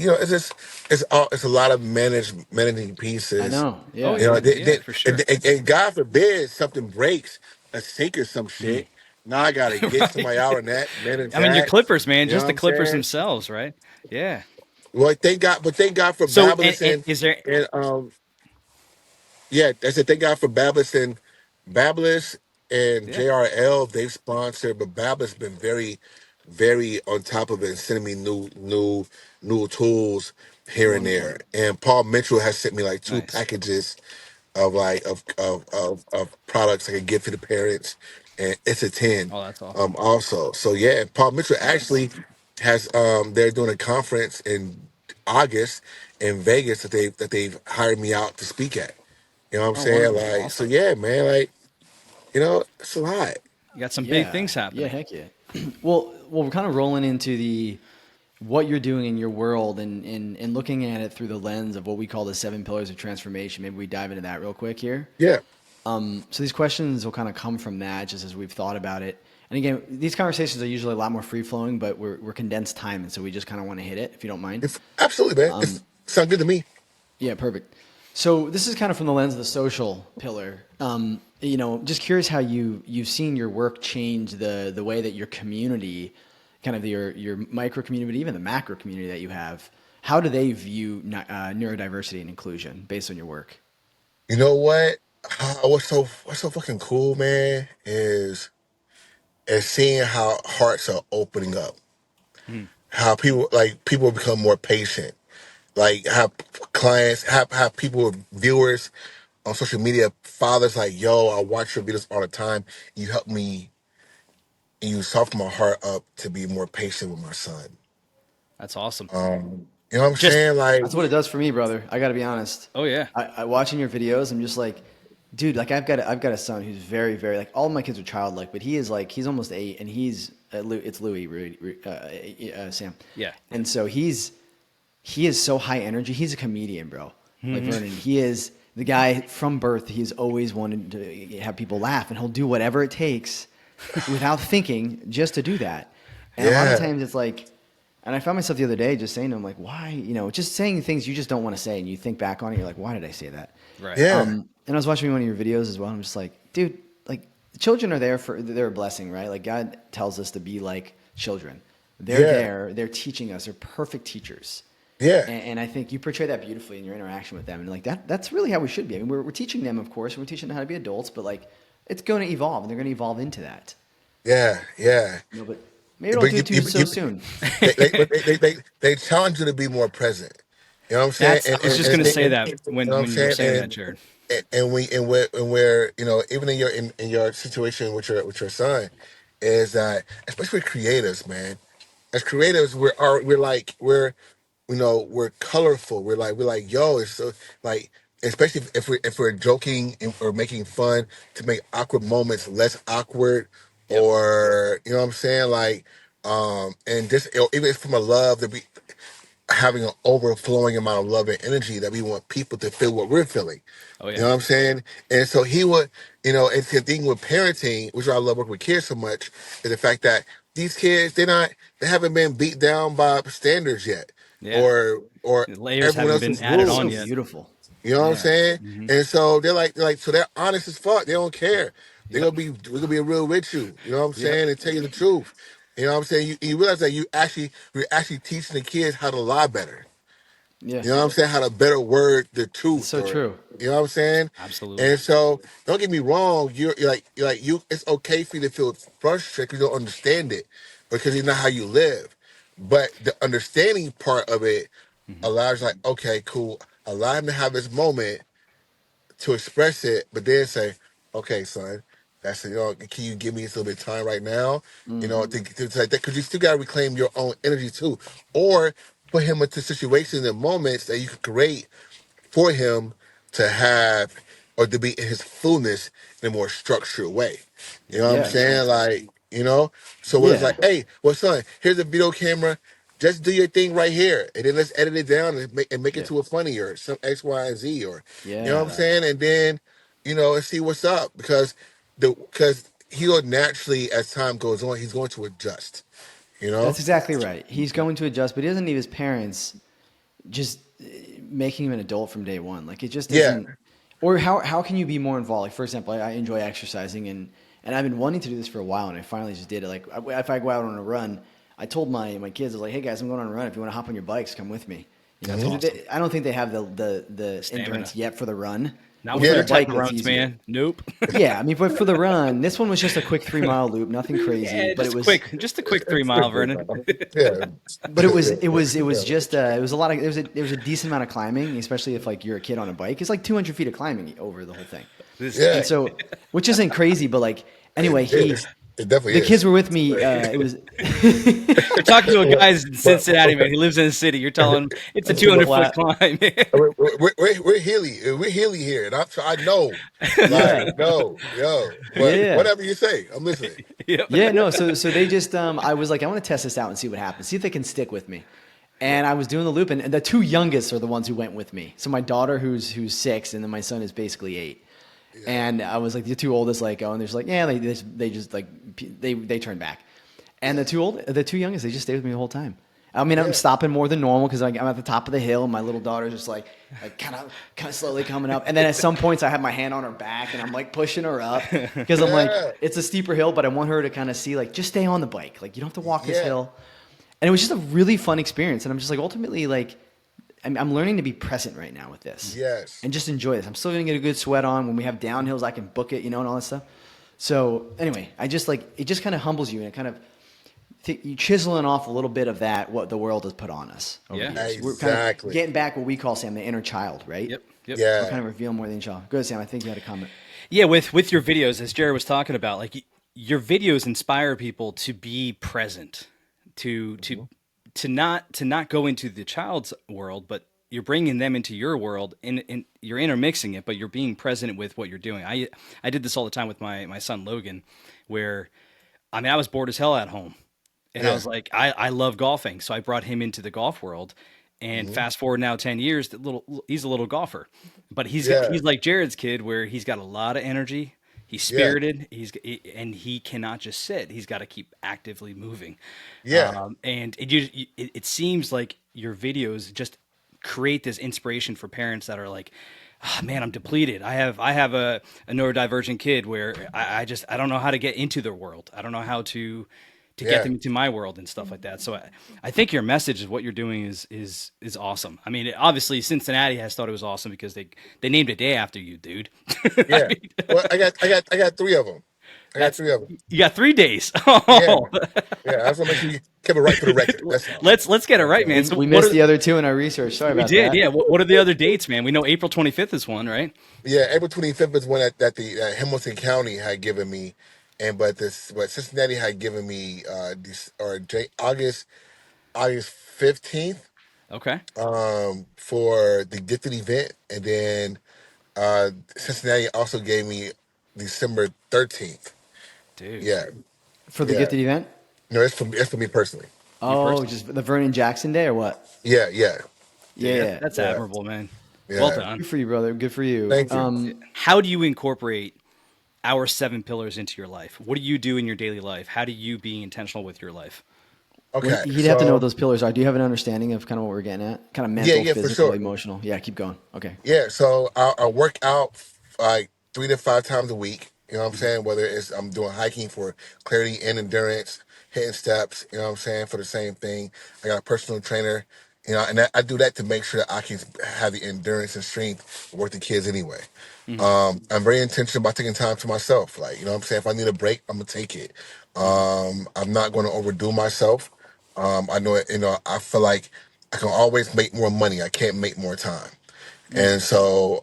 S3: It's a lot of managing
S2: I
S3: pieces.
S2: know.
S1: Oh
S2: Yeah.
S3: You know,
S1: yeah, yeah, for sure.
S3: and God forbid something breaks, a sink or some shit. Now I gotta get somebody
S1: Right.
S3: out on that, manage
S1: I mean, your
S3: that.
S1: Clippers, man,
S3: You know
S1: just
S3: what
S1: the
S3: I'm
S1: Clippers
S3: saying?
S1: themselves, right? Yeah.
S3: Well, thank God for
S1: So,
S3: Babyless
S1: and is there?
S3: and yeah, that's it. Thank God for Babyliss and
S1: Yeah.
S3: JRL. They've sponsored, but Babyliss been very, very on top of it and sending me new tools here and
S2: Wonderful.
S3: there. And Paul Mitchell has sent me like two
S1: Nice.
S3: packages of products I can give to the parents, and it's a 10.
S1: Oh, that's awesome.
S3: Also, so yeah, Paul Mitchell
S1: Nice.
S3: actually has they're doing a conference in August in Vegas that they've hired me out to speak at. You know what I'm
S2: Oh,
S3: saying?
S2: wonderful.
S3: Like, so
S1: Awesome.
S3: yeah, man, like, it's a lot.
S1: You got some big
S2: Yeah.
S1: things
S2: Yeah.
S1: happening.
S2: Heck yeah. Well, we're kind of rolling into the what you're doing in your world and looking at it through the lens of what we call the 7 pillars of transformation. Maybe we dive into that real quick here.
S3: Yeah.
S2: So these questions will kind of come from that just as we've thought about it. And again, these conversations are usually a lot more free flowing, but we're condensed time. And so we just kind of want to hit it, if you don't mind.
S3: It's absolutely, man. It's sound good to me.
S2: Yeah, perfect. So this is kind of from the lens of the social pillar. Just curious how you've seen your work change the way that your community, kind of your micro community, but even the macro community that you have. How do they view neurodiversity and inclusion based on your work?
S3: You know what? What's so fucking cool, man, is seeing how hearts are opening up, how people become more patient, like how clients, how people, viewers on social media, fathers like, yo, I watch your videos all the time. You help me, and you soften my heart up to be more patient with my son.
S1: That's awesome.
S3: You know what I'm
S1: Just
S3: saying? Like,
S2: That's what it does for me, brother. I got to be honest.
S1: oh yeah.
S2: I watching your videos, I'm just like, dude, like I've got a son who's very, very like all of my kids are childlike, but he is like he's almost 8, and he's it's Louis, Sam,
S1: Yeah.
S2: and so he is so high energy. He's a comedian, bro. Like Vernon, he is the guy from birth. He's always wanted to have people laugh, and he'll do whatever it takes without thinking just to do that. And a lot of
S3: yeah,
S2: times it's like, and I found myself the other day just saying to him, like, why, just saying things you just don't want to say. And you think back on it, you're like, why did I say that?
S1: Right.
S3: yeah,
S2: And I was watching one of your videos as well. I'm just like, dude, like, children are there they're a blessing, right? Like, God tells us to be like children. They're
S3: yeah,
S2: there, they're teaching us, they're perfect teachers.
S3: yeah,
S2: And I think you portray that beautifully in your interaction with them. And like, that's really how we should be. I mean, we're teaching them, of course, we're teaching them how to be adults, but like, it's going to evolve, and they're going to evolve into that.
S3: yeah, yeah.
S2: But maybe don't
S3: But
S2: do it too so soon.
S3: they challenge you to be more present. You know what I'm saying?
S1: That's I was just gonna say that
S3: You know what I'm
S1: when you were
S3: saying?
S1: saying that, Jared.
S3: And where even in your situation with your son, is that especially creatives, man. As creatives, we're colorful. We're like, yo, it's so like, especially if we're joking or making fun to make awkward moments less awkward,
S1: Yep.
S3: or you know what I'm saying, like, and just, even if from a love, that we having an overflowing amount of love and energy, that we want people to feel what we're feeling.
S1: Oh
S3: You
S1: yeah.
S3: know what I'm saying? And so he would, it's the thing with parenting, which is why I love working with kids so much, is the fact that these kids, they haven't been beat down by standards yet,
S1: Yeah.
S3: or
S1: The layers
S3: everyone
S1: haven't been
S3: else's
S1: added
S2: It's
S1: on
S2: so
S3: rules.
S1: yet.
S2: beautiful.
S3: You know what I'm
S2: Yeah.
S3: saying?
S1: Hmm.
S3: And so so they're honest as fuck. They don't care.
S1: Yep.
S3: We're gonna be real with you. You know what I'm
S1: Yep.
S3: saying? And tell you the truth. You know what I'm saying? You realize that we're actually teaching the kids how to lie better.
S2: Yeah.
S3: You know what I'm saying? How to better word the
S2: It's
S3: truth,
S2: so
S3: or
S2: true.
S3: you know what I'm saying?
S1: Absolutely.
S3: And so, don't get me wrong. You're like, it's okay for you to feel frustrated because you don't understand it, because it's not how you live. But the understanding part of it
S1: Hmm.
S3: allows you, like, okay, cool. Allow him to have his moment to express it, but then say, okay, son, that's it. Can you give me a little bit of time right now? To like that, because you still got to reclaim your own energy too, or put him into situations and moments that you could create for him to have, or to be in his fullness in a more structured way. You know
S1: Yep.
S3: what I'm
S2: Yeah.
S1: Makes
S3: saying?
S1: sense.
S3: Like, so it's like,
S2: Yeah.
S3: hey, well, son, here's a video camera. Just do your thing right here, and then let's edit it down and make it
S2: Yeah.
S3: to a funnier, some X, Y, and Z, or you know what I'm
S2: Yeah.
S3: saying, and then and see what's up, because he'll naturally, as time goes on, he's going to adjust. You know?
S2: That's exactly right. He's going to adjust, but he doesn't need his parents just making him an adult from day one. Like it just
S3: Yeah,
S2: isn't. Or how can you be more involved? Like for example, I enjoy exercising, and I've been wanting to do this for a while, and I finally just did it. Like if I go out on a run, I told my kids, I was like, hey guys, I'm going on a run. If you want to hop on your bikes, come with me.
S1: That's
S2: Because
S1: awesome.
S2: I don't think they have
S1: The
S2: the
S1: stamina.
S2: endurance yet for the run,
S1: Not
S2: but
S1: with
S2: for
S1: their
S2: the
S3: yeah,
S1: type
S2: bike,
S1: of
S2: that's
S1: runs,
S2: easier.
S1: man. Nope.
S2: Yeah, I mean, but for the run, this one was just a quick 3 mile loop, nothing crazy,
S1: Yeah,
S2: but
S1: just a quick 3 mile, Vernon.
S3: yeah,
S2: it was just it was a lot of there was a decent amount of climbing, especially if like you're a kid on a bike. It's like 200 feet of climbing over the whole thing,
S1: This
S3: yeah.
S2: and so which isn't crazy, but like
S3: It,
S2: anyway,
S3: it, it definitely
S2: the kids
S3: is.
S2: were with me. It was
S1: you're talking to a
S3: But,
S1: guy in
S3: but,
S1: Cincinnati, man. He lives in the city. You're telling him it's a
S2: super
S1: 200-foot
S2: flat.
S1: climb.
S3: we're Healy. We're Healy here, and I know,
S2: Yeah,
S3: like, no, yo,
S2: yeah,
S3: but
S2: yeah.
S3: whatever you say, I'm listening.
S1: Yep.
S2: Yeah, no. So they just I was like, I want to test this out and see what happens. See if they can stick with me. And I was doing the loop, and the two youngest are the ones who went with me. So my daughter, who's 6, and then my son is basically 8.
S3: Yeah,
S2: And I was like, the two oldest like go, and they're just like, yeah, they just like they turn back. And
S3: yeah,
S2: the two youngest, they just stay with me the whole time. I mean, I'm
S3: yeah,
S2: stopping more than normal because I'm at the top of the hill. And my little daughter's just like kind of slowly coming up. And then at some points, I have my hand on her back and I'm like pushing her up because I'm like,
S3: yeah,
S2: it's a steeper hill, but I want her to kind of see like just stay on the bike. Like you don't have to walk this
S3: yeah,
S2: hill. And it was just a really fun experience. And I'm just like ultimately like I'm learning to be present right now with this
S3: yes,
S2: and just enjoy this. I'm still gonna get a good sweat on when we have downhills. I can book it, and all that stuff. So anyway, I just like it just kind of humbles you and it kind of you chiseling off a little bit of that what the world has put on us over the
S1: Yeah.
S2: years. We're kind of
S3: Exactly.
S2: getting back what we call, Sam, the inner child, right?
S1: Yep. Yep.
S2: We're
S3: Yeah.
S2: kind of revealing more than each other. Go ahead, Sam. I think you had a comment.
S1: Yeah, with your videos, as Jared was talking about, like your videos inspire people to be present, to to
S3: Mhm.
S1: to not go into the child's world, but you're bringing them into your world, and you're intermixing it, but you're being present with what you're doing. I did this all the time with my son Logan, where I mean I was bored as hell at home, and I
S3: Yeah.
S1: was like, I love golfing, so I brought him into the golf world. And
S3: Hmm.
S1: fast forward now 10 years, he's a little golfer, but
S3: Yeah.
S1: he's like Jared's kid, where he's got a lot of energy. He's
S3: Yeah.
S1: spirited. And he cannot just sit. He's got to keep actively moving.
S3: Yeah.
S1: And it seems like your videos just create this inspiration for parents that are like, oh, man, I'm depleted. I have a neurodivergent kid where I don't know how to get into their world. I don't know how to get
S3: Yeah.
S1: them into my world and stuff like that. So I think your message is what you're doing is awesome. I mean, obviously Cincinnati has thought it was awesome because they named a day after you, dude. I
S3: Yeah.
S1: mean,
S3: Well, I got three of them. I got
S1: that's
S3: three of them.
S1: you got 3 days.
S3: Yeah.
S1: Oh,
S3: Yeah. I just want to make sure you kept it right for the record. That's all.
S1: let's get it
S3: That's
S1: right,
S3: all.
S1: man.
S2: We,
S1: So
S2: we
S1: what
S2: missed
S1: are
S2: the other two in our research. Sorry
S1: we
S2: about
S1: did? Yeah.
S2: that.
S1: What are the other dates, man? We know April 25th is one, right?
S3: Yeah. April 25th is one that the Hamilton County had given me, and but Cincinnati had given me this or August 15th
S1: Okay,
S3: for the gifted event, and then Cincinnati also gave me December 13th.
S1: dude.
S3: Yeah.
S2: For the
S3: Yeah.
S2: gifted event?
S3: No, it's for me personally.
S1: You
S2: Oh,
S1: personally.
S2: just the Vernon Jackson Day or what?
S3: Yeah. Yeah.
S1: Dude,
S2: Yeah, yeah.
S1: that's
S3: Yeah.
S1: admirable, man. Well
S3: Yeah.
S1: done.
S2: Good for you, brother. Good for you.
S3: Thank you.
S1: How do you incorporate our 7 pillars into your life? What do you do in your daily life? How do you be intentional with your life?
S2: Well,
S3: Okay.
S2: he'd have to know what
S3: So
S2: those pillars are. Do you have an understanding of kind of what we're getting at? Kind of
S3: yeah,
S2: mental,
S3: yeah, for
S2: physical,
S3: sure.
S2: emotional. Yeah, keep going. Okay.
S3: Yeah, so I work out like 3 to 5 times a week. You know what I'm
S1: Mhm.
S3: saying? Whether it's I'm doing hiking for clarity and endurance, hitting steps. You know what I'm saying, for the same thing. I got a personal trainer. And I do that to make sure that I can have the endurance and strength to work the kids anyway.
S1: Mhm.
S3: I'm very intentional about taking time to myself. Like, you know what I'm saying? If I need a break, I'm gonna take it.
S1: Mhm.
S3: I'm not gonna overdo myself. I know it, I feel like I can always make more money. I can't make more time.
S1: Mm.
S3: And so,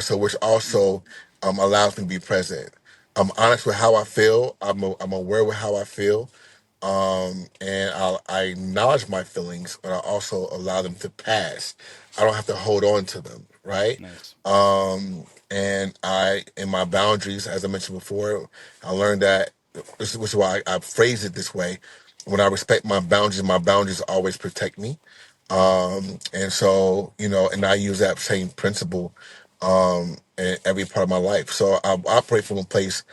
S3: so which also allows me to be present. I'm honest with how I feel. I'm aware with how I feel. And I acknowledge my feelings, but I also allow them to pass. I don't have to hold on to them, right?
S1: Nice.
S3: And in my boundaries, as I mentioned before, I learned that which is why I phrase it this way. When I respect my boundaries always protect me.
S1: Mhm.
S3: And so, and I use that same principle in every part of my life. So I operate from a place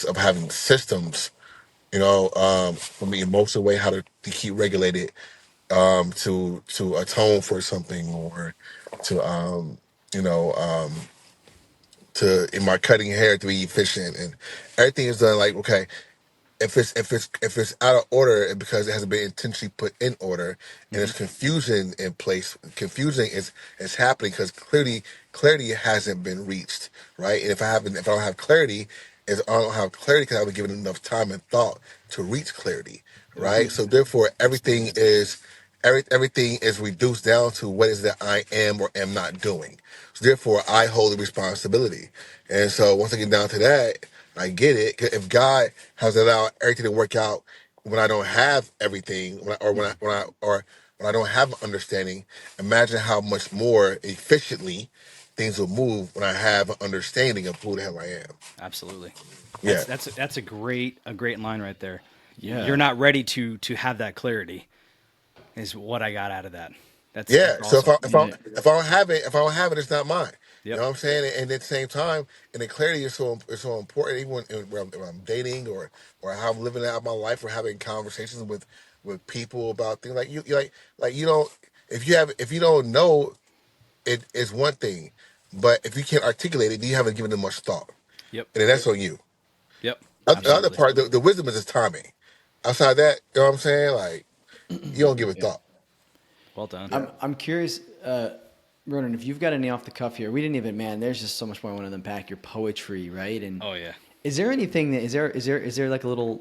S3: of having systems, from the emotional way, how to keep regulated, to atone for something, or to you know, to in my cutting hair to be efficient, and everything is done like, okay, if it's out of order because it hasn't been intentionally put in order, and
S1: Mhm.
S3: there's confusion in place. Confusion is happening because clarity hasn't been reached, right? And if I don't have clarity, is I don't have clarity because I haven't given enough time and thought to reach clarity,
S1: Yep.
S3: right? So therefore, everything is reduced down to what is that I am or am not doing. So therefore, I hold the responsibility. And so once I get down to that, I get it. 'Cause if God has allowed everything to work out when I don't have everything,
S1: Mhm.
S3: when I don't have understanding, imagine how much more efficiently things will move when I have an understanding of who the hell I am.
S1: Absolutely.
S3: Yeah.
S1: That's a great line right there. You're
S2: Yeah.
S1: not ready to have that clarity is what I got out of that. That's
S3: Yeah. So if
S1: awesome.
S3: I if I
S2: Yeah.
S3: if I don't have it, it's not mine. You
S1: Yep.
S3: know what I'm saying? And at the same time, and the clarity is so important. Even when I'm dating, or how I'm living out my life, or having conversations with people about things, like you don't if you don't know, it is one thing, but if you can't articulate it, you haven't given it much thought,
S1: Yep.
S3: and then that's on you.
S1: Yep.
S3: The other
S1: Absolutely.
S3: part, the wisdom is just timing. Outside that, you know what I'm saying? Like, you don't give it
S1: Yep.
S3: thought.
S1: Well done.
S3: Yeah.
S2: I'm curious, Ronan, if you've got any off the cuff here. We didn't even, man, there's just so much more I want to unpack. Your poetry, right? And
S1: Oh yeah.
S2: Is there anything that is there like a little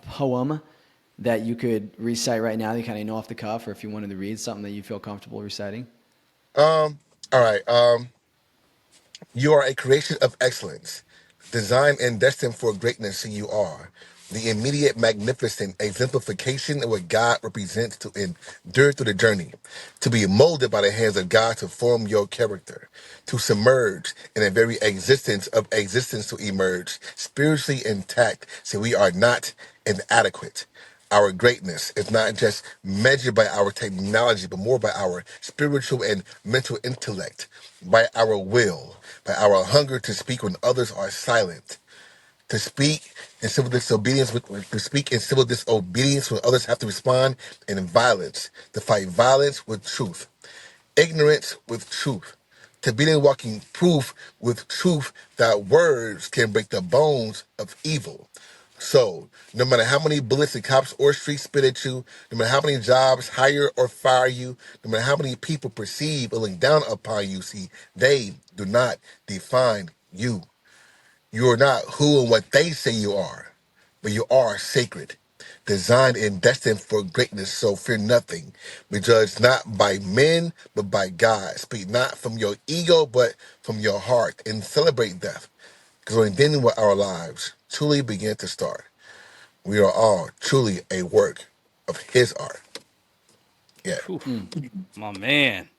S2: poem that you could recite right now that you kind of know off the cuff, or if you wanted to read something that you feel comfortable reciting?
S3: All right. You are a creation of excellence, designed and destined for greatness. So you are the immediate, magnificent exemplification of what God represents to endure through the journey, to be molded by the hands of God to form your character, to submerge in a very existence of existence to emerge spiritually intact. So we are not inadequate. Our greatness is not just measured by our technology, but more by our spiritual and mental intellect, by our will, by our hunger to speak when others are silent, to speak in civil disobedience, to speak in civil disobedience when others have to respond in violence, to fight violence with truth, ignorance with truth, to be the walking proof with truth that words can break the bones of evil. So, no matter how many bullets the cops or streets spit at you, no matter how many jobs hire or fire you, no matter how many people perceive or look down upon you, see, they do not define you. You are not who and what they say you are, but you are sacred, designed and destined for greatness. So fear nothing. Be judged not by men, but by God. Speak not from your ego, but from your heart, and celebrate death. Because only then will our lives truly begin to start. We are all truly a work of His art. Yeah.
S1: Whew, my man.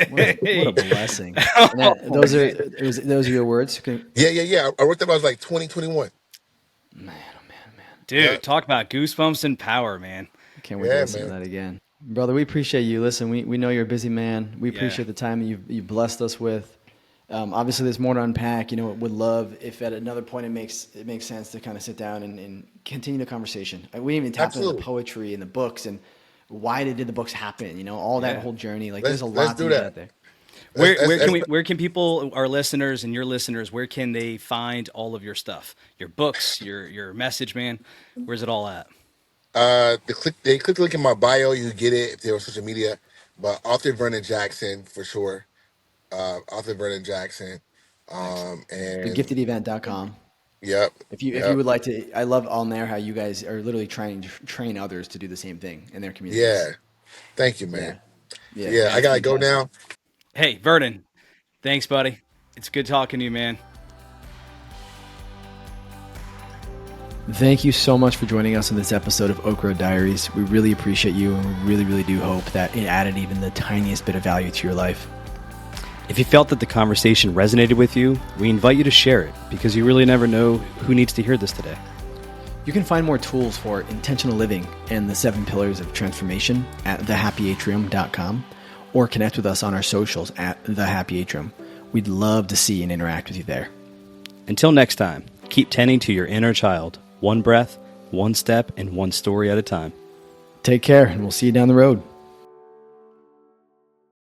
S2: What a
S1: Hey.
S2: blessing. And that
S1: Oh man.
S2: those are your words.
S3: Yeah. I wrote that when I was like 2021.
S2: Man, oh man, man.
S3: Yeah.
S1: Dude, talk about goosebumps and power, man.
S2: I can't wait to
S3: Yeah,
S2: listen to
S3: man.
S2: that again. Brother, we appreciate you. Listen, we know you're a busy man. We
S1: Yeah.
S2: appreciate the time that you blessed us with. Obviously, there's more to unpack. You know, would love if at another point it makes sense to kind of sit down and continue the conversation. We didn't even tap into the
S3: Absolutely.
S2: poetry and the books and why did the books happen. You know, all that
S1: Yeah.
S2: whole journey. Like, there's a
S3: Let's
S2: lot to
S3: do
S2: get
S3: that.
S2: out there.
S1: Where can people, our listeners and your listeners, where can they find all of your stuff? Your books, your message, man. Where's it all at?
S3: They click the link in my bio. You can get it if they're on social media. But author Vernon Jackson for sure. Author Vernon Jackson.
S2: Excellent.
S3: And
S2: Thegiftedevent.com.
S3: yep,
S2: If you
S3: yep,
S2: would like to, I love on there how you guys are literally trying to train others to do the same thing in their
S3: yeah.
S2: communities.
S3: Thank you,
S2: Yeah,
S3: man.
S2: yeah,
S3: Yeah, I
S2: it's
S3: gotta go
S2: fantastic.
S3: now.
S1: Hey, Vernon. Thanks, buddy. It's good talking to you, man.
S2: Thank you so much for joining us on this episode of Oak Road Diaries. We really appreciate you, and we really, really do hope that it added even the tiniest bit of value to your life.
S1: If you felt that the conversation resonated with you, we invite you to share it because you really never know who needs to hear this today.
S2: You can find more tools for intentional living and the 7 pillars of transformation at thehappyatrium.com or connect with us on our socials at thehappyatrium. We'd love to see and interact with you there.
S1: Until next time, keep tending to your inner child, one breath, one step, and one story at a time.
S2: Take care, and we'll see you down the road.